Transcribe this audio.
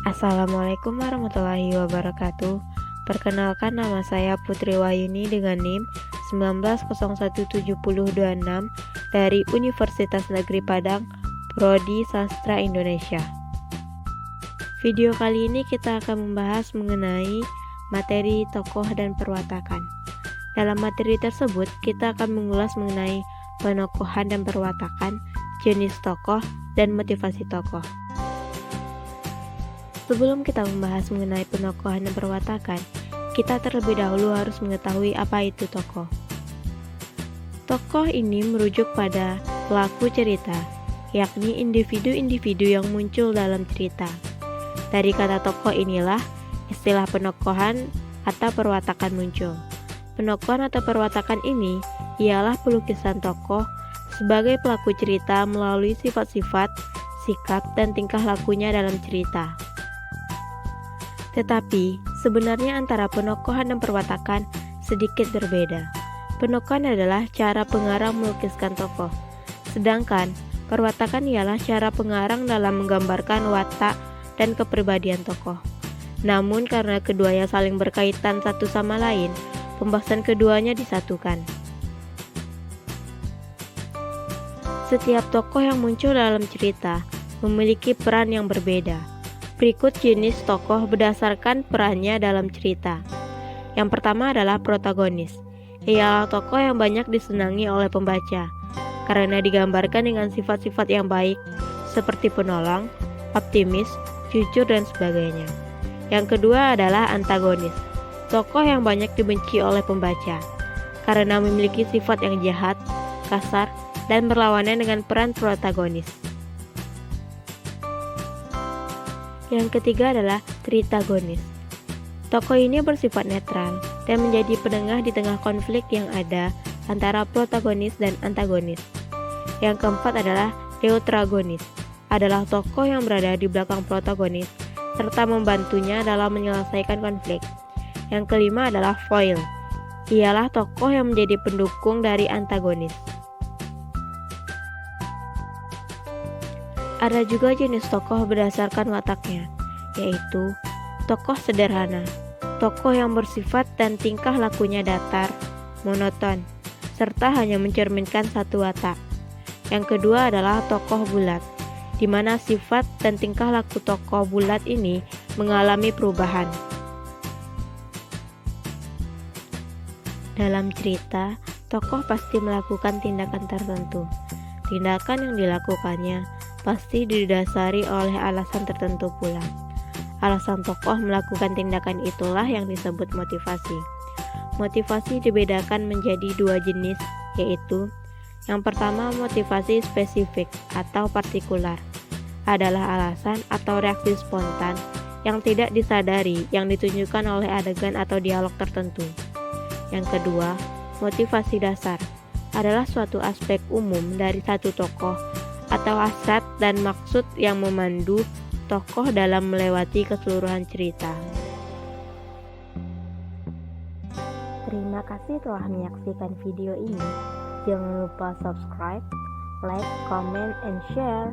Assalamualaikum warahmatullahi wabarakatuh. Perkenalkan, nama saya Putri Wayuni dengan NIM 19017026 dari Universitas Negeri Padang, Prodi Sastra Indonesia. Video kali ini kita akan membahas mengenai materi tokoh dan perwatakan. Dalam materi tersebut, kita akan mengulas mengenai penokohan dan perwatakan, jenis tokoh, dan motivasi tokoh. Sebelum kita membahas mengenai penokohan dan perwatakan, kita terlebih dahulu harus mengetahui apa itu tokoh. Tokoh ini merujuk pada pelaku cerita, yakni individu-individu yang muncul dalam cerita. Dari kata tokoh inilah istilah penokohan atau perwatakan muncul. Penokohan atau perwatakan ini ialah pelukisan tokoh sebagai pelaku cerita melalui sifat-sifat, sikap, dan tingkah lakunya dalam cerita. Tetapi, sebenarnya antara penokohan dan perwatakan sedikit berbeda. Penokohan adalah cara pengarang melukiskan tokoh, sedangkan perwatakan ialah cara pengarang dalam menggambarkan watak dan kepribadian tokoh. Namun karena keduanya saling berkaitan satu sama lain, pembahasan keduanya disatukan. Setiap tokoh yang muncul dalam cerita memiliki peran yang berbeda. Berikut jenis tokoh berdasarkan perannya dalam cerita. Yang pertama adalah protagonis. Ialah tokoh yang banyak disenangi oleh pembaca, karena digambarkan dengan sifat-sifat yang baik, seperti penolong, optimis, jujur, dan sebagainya. Yang kedua adalah antagonis. Tokoh yang banyak dibenci oleh pembaca, karena memiliki sifat yang jahat, kasar, dan berlawanan dengan peran protagonis. Yang ketiga adalah tritagonis. Tokoh ini bersifat netral dan menjadi penengah di tengah konflik yang ada antara protagonis dan antagonis. Yang keempat adalah deuteragonis. Adalah tokoh yang berada di belakang protagonis serta membantunya dalam menyelesaikan konflik. Yang kelima adalah foil. Ialah tokoh yang menjadi pendukung dari antagonis. Ada juga jenis tokoh berdasarkan wataknya, yaitu tokoh sederhana, tokoh yang bersifat dan tingkah lakunya datar, monoton, serta hanya mencerminkan satu watak. Yang kedua adalah tokoh bulat, di mana sifat dan tingkah laku tokoh bulat ini mengalami perubahan. Dalam cerita, tokoh pasti melakukan tindakan tertentu. Tindakan yang dilakukannya pasti didasari oleh alasan tertentu pula. Alasan tokoh melakukan tindakan itulah yang disebut motivasi. Motivasi dibedakan menjadi dua jenis, yaitu yang pertama motivasi spesifik atau partikular, adalah alasan atau reaksi spontan yang tidak disadari yang ditunjukkan oleh adegan atau dialog tertentu. Yang kedua, motivasi dasar, adalah suatu aspek umum dari satu tokoh atau hasrat dan maksud yang memandu tokoh dalam melewati keseluruhan cerita. Terima kasih telah menyaksikan video ini. Jangan lupa subscribe, like, comment, and share.